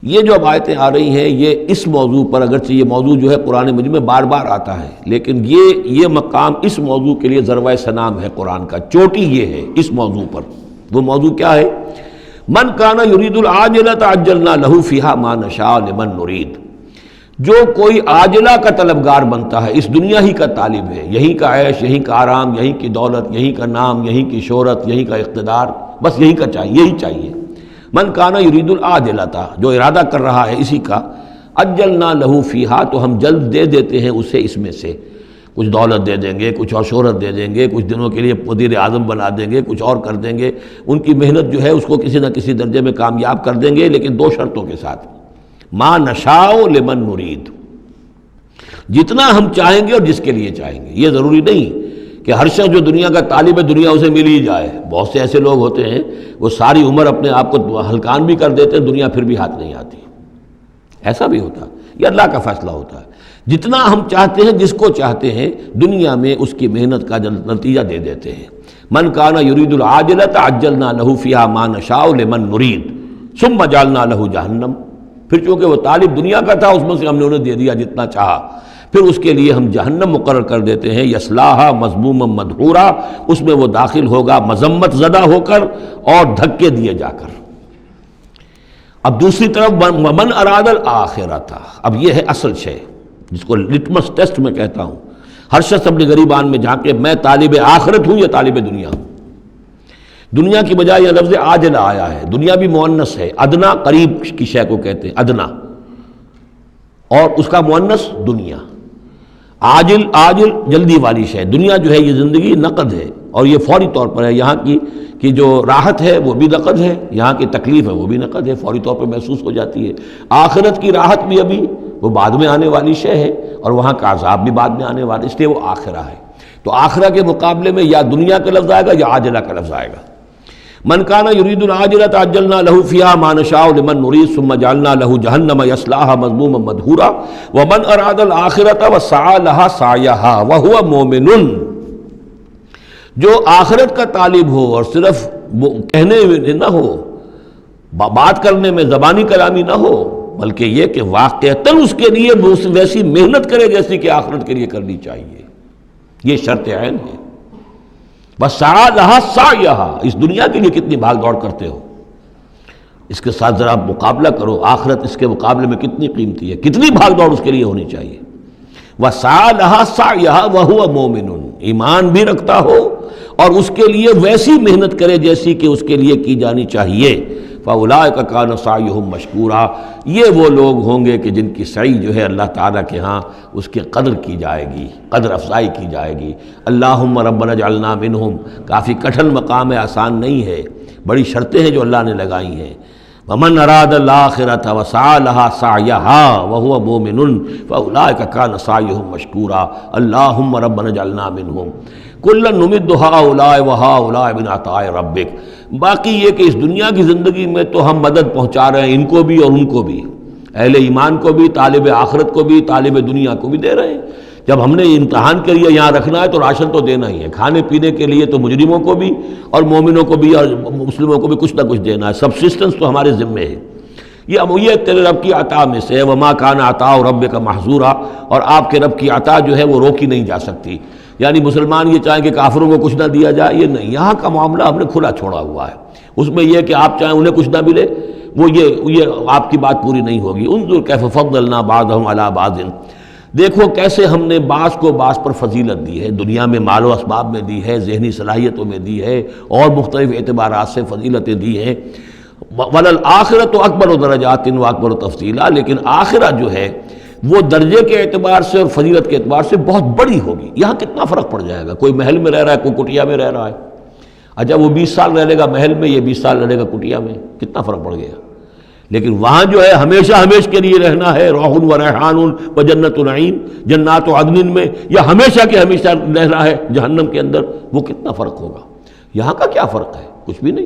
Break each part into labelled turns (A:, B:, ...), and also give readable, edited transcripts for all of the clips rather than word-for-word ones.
A: یہ جو اب آیتیں آ رہی ہیں یہ اس موضوع پر، اگرچہ یہ موضوع جو ہے قرآن مجید میں بار بار آتا ہے، لیکن یہ مقام اس موضوع کے لیے ذروۂ سنام ہے قرآن کا، چوٹی یہ ہے اس موضوع پر۔ وہ موضوع کیا ہے؟ من کان یرید العاجلۃ عجلنا لہ فیہا ما نشاء لمن نرید۔ جو کوئی عاجلہ کا طلبگار بنتا ہے، اس دنیا ہی کا طالب ہے، یہیں کا عیش، یہیں کا آرام، یہیں کی دولت، یہیں کا نام، یہیں کی شہرت، یہیں کا اقتدار، بس یہیں کا چاہیے، یہی چاہیے۔ من کان یرید العاجلۃ، جو ارادہ کر رہا ہے اسی کا، عجلنا لہ فیہا، تو ہم جلد دے دیتے ہیں اسے اس میں سے، کچھ دولت دے دیں گے، کچھ اور شہرت دے دیں گے، کچھ دنوں کے لیے وزیر اعظم بنا دیں گے، کچھ اور کر دیں گے، ان کی محنت جو ہے اس کو کسی نہ کسی درجے میں کامیاب کر دیں گے، لیکن دو شرطوں کے ساتھ، ما نشاء لمن نرید، جتنا ہم چاہیں گے اور جس کے لیے چاہیں گے۔ یہ ضروری نہیں کہ ہر شخص جو دنیا کا طالب ہے دنیا اسے مل ہی جائے۔ بہت سے ایسے لوگ ہوتے ہیں وہ ساری عمر اپنے آپ کو ہلکان بھی کر دیتے ہیں، دنیا پھر بھی ہاتھ نہیں آتی، ایسا بھی ہوتا ہے۔ یہ اللہ کا فیصلہ ہوتا ہے، جتنا ہم چاہتے ہیں، جس کو چاہتے ہیں، دنیا میں اس کی محنت کا نتیجہ دے دیتے ہیں۔ من کان یرید العاجلۃ عجلنا لہ فیہا ما نشاء لمن نرید ثم جعلنا لہ جہنم، پھر چونکہ وہ طالب دنیا کا تھا، اس میں سے ہم نے انہیں دے دیا جتنا چاہا، پھر اس کے لیے ہم جہنم مقرر کر دیتے ہیں، یصلاھا مذموما مدحورا، اس میں وہ داخل ہوگا مذمت زدہ ہو کر اور دھکے دیے جا کر۔ اب دوسری طرف ومن اراد الآخرۃ، اب یہ ہے اصل شے جس کو لٹمس ٹیسٹ میں کہتا ہوں۔ ہر شخص اپنے گریبان میں جھانکے، میں طالب آخرت ہوں یا طالب دنیا ہوں؟ دنیا کی بجائے یہ لفظ عاجلہ آیا ہے، دنیا بھی مؤنث ہے، ادنا قریب کی شے کو کہتے ہیں ادنا، اور اس کا مؤنث دنیا۔ عاجل جلدی والی شے، دنیا جو ہے یہ زندگی نقد ہے، اور یہ فوری طور پر ہے، یہاں کی جو راحت ہے وہ بھی نقد ہے، یہاں کی تکلیف ہے وہ بھی نقد ہے، فوری طور پر محسوس ہو جاتی ہے۔ آخرت کی راحت بھی ابھی وہ بعد میں آنے والی شے ہے، اور وہاں کا عذاب بھی بعد میں آنے والا، اس لیے وہ آخرہ ہے۔ تو آخرہ کے مقابلے میں یا دنیا کا لفظ آئے گا یا عاجلہ کا لفظ آئے گا۔ من کان یرید العاجلۃ عجلنا لہ فیہا ما نشاء لمن نرید ثم جعلنا لہ جہنم یصلاھا مذموما مدحورا ومن اراد الآخرۃ وسعی لہا سعیہا وہو مومن۔ جو آخرت کا طالب ہو اور صرف کہنے میں نہ ہو، بات کرنے میں زبانی کلامی نہ ہو، بلکہ یہ کہ واقعتاً اس کے لیے ویسی محنت کرے جیسی کہ آخرت کے لیے کرنی چاہیے، یہ شرط عین ہے۔ وسعی لہا سعیہا، اس دنیا کے لیے کتنی بھاگ دوڑ کرتے ہو، اس کے ساتھ ذرا مقابلہ کرو، آخرت اس کے مقابلے میں کتنی قیمتی ہے، کتنی بھاگ دوڑ اس کے لیے ہونی چاہیے۔ وسعی لہا سعیہا وہو مومن، ایمان بھی رکھتا ہو اور اس کے لیے ویسی محنت کرے جیسی کہ اس کے لیے کی جانی چاہیے۔ فَأُولَٰئِکَ کَانَ سَعْیُہُم مَشْکُورًا، یہ وہ لوگ ہوں گے کہ جن کی سعی جو ہے اللہ تعالیٰ کے ہاں اس کی قدر کی جائے گی، قدر افزائی کی جائے گی۔ اللہم ربنا اجعلنا منہم، کافی کٹھن مقام ہے، آسان نہیں ہے، بڑی شرطیں ہیں جو اللہ نے لگائی ہیں۔ وَمَنْ أَرَادَ الْآخِرَةَ وَسَعَىٰ لَهَا سَعْيَهَا وَهُوَ مُؤْمِنٌ فَأُولَٰئِکَ کَانَ سَعْیُہُم مَشْکُورًا اللہم ربنا اجعلنا منہم کُلًّا نُمِدُّ هَٰؤُلَاءِ وَهَٰؤُلَاءِ مِنْ عَطَاءِ رَبِّکَ۔ باقی یہ کہ اس دنیا کی زندگی میں تو ہم مدد پہنچا رہے ہیں، ان کو بھی اور ان کو بھی، اہل ایمان کو بھی، طالب آخرت کو بھی، طالب دنیا کو بھی دے رہے ہیں۔ جب ہم نے امتحان کے لیے یہاں رکھنا ہے تو راشن تو دینا ہی ہے، کھانے پینے کے لیے تو مجرموں کو بھی اور مومنوں کو بھی اور مسلموں کو بھی کچھ نہ کچھ دینا ہے، سبسسٹنس تو ہمارے ذمے ہے۔ یہ تیرے رب کی عطا میں سے ہے، وما کان عطاء ربک محظورا، اور آپ کے رب کی عطا جو ہے وہ روکی نہیں جا سکتی۔ یعنی مسلمان یہ چاہیں کہ کافروں کو کچھ نہ دیا جائے، یہ نہیں، یہاں کا معاملہ ہم نے کھلا چھوڑا ہوا ہے۔ اس میں یہ کہ آپ چاہیں انہیں کچھ نہ ملے، وہ یہ آپ کی بات پوری نہیں ہوگی۔ انظر کیف فضلنا بعضهم علی بعض، دیکھو کیسے ہم نے بعض کو بعض پر فضیلت دی ہے، دنیا میں مال و اسباب میں دی ہے، ذہنی صلاحیتوں میں دی ہے، اور مختلف اعتبارات سے فضیلتیں دی ہیں۔ وَلَلْآخِرَةُ أَكْبَرُ دَرَجَاتٍ وَأَكْبَرُ تَفْضِيلًا، لیکن آخرت جو ہے وہ درجے کے اعتبار سے اور فضیلت کے اعتبار سے بہت بڑی ہوگی۔ یہاں کتنا فرق پڑ جائے گا، کوئی محل میں رہ رہا ہے، کوئی کٹیا میں رہ رہا ہے، اچھا وہ 20 سال رہ لے گا محل میں، یہ 20 سال رہے گا کٹیا میں، کتنا فرق پڑ گیا۔ لیکن وہاں جو ہے ہمیشہ کے لیے رہنا ہے، روح و ریحان و جنت نعیم، جنات و عدن میں، یا ہمیشہ کے ہمیشہ رہنا ہے جہنم کے اندر، وہ کتنا فرق ہوگا۔ یہاں کا کیا فرق ہے؟ کچھ بھی نہیں،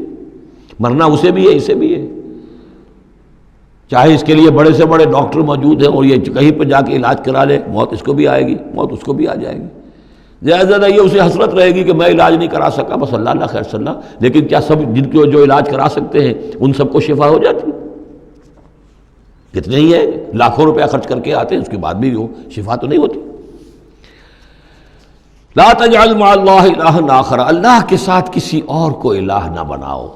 A: مرنا اسے بھی ہے اسے بھی ہے، چاہے اس کے لیے بڑے سے بڑے ڈاکٹر موجود ہیں اور یہ کہیں پہ جا کے علاج کرا لے، موت اس کو بھی آئے گی، موت اس کو بھی آ جائے گی۔ زیادہ یہ اسے حسرت رہے گی کہ میں علاج نہیں کرا سکا، بس اللہ خیر صلی اللہ، لیکن کیا سب جن کو جو علاج کرا سکتے ہیں ان سب کو شفا ہو جاتی؟ کتنے ہی ہیں لاکھوں روپیہ خرچ کر کے آتے ہیں، اس کے بعد بھی وہ شفا تو نہیں ہوتی۔ لا تجعل مع اللہ الہا آخر، اللہ کے ساتھ کسی اور کو الہ نہ بناؤ،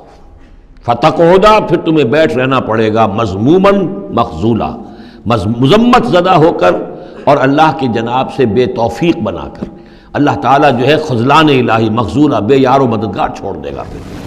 A: فتقعد، پھر تمہیں بیٹھ رہنا پڑے گا مذموما مخذولا، مذمت زدہ ہو کر اور اللہ کی جناب سے بے توفیق بنا کر۔ اللہ تعالیٰ جو ہے خذلان الہی، مخذولہ، بے یار و مددگار چھوڑ دے گا پھر۔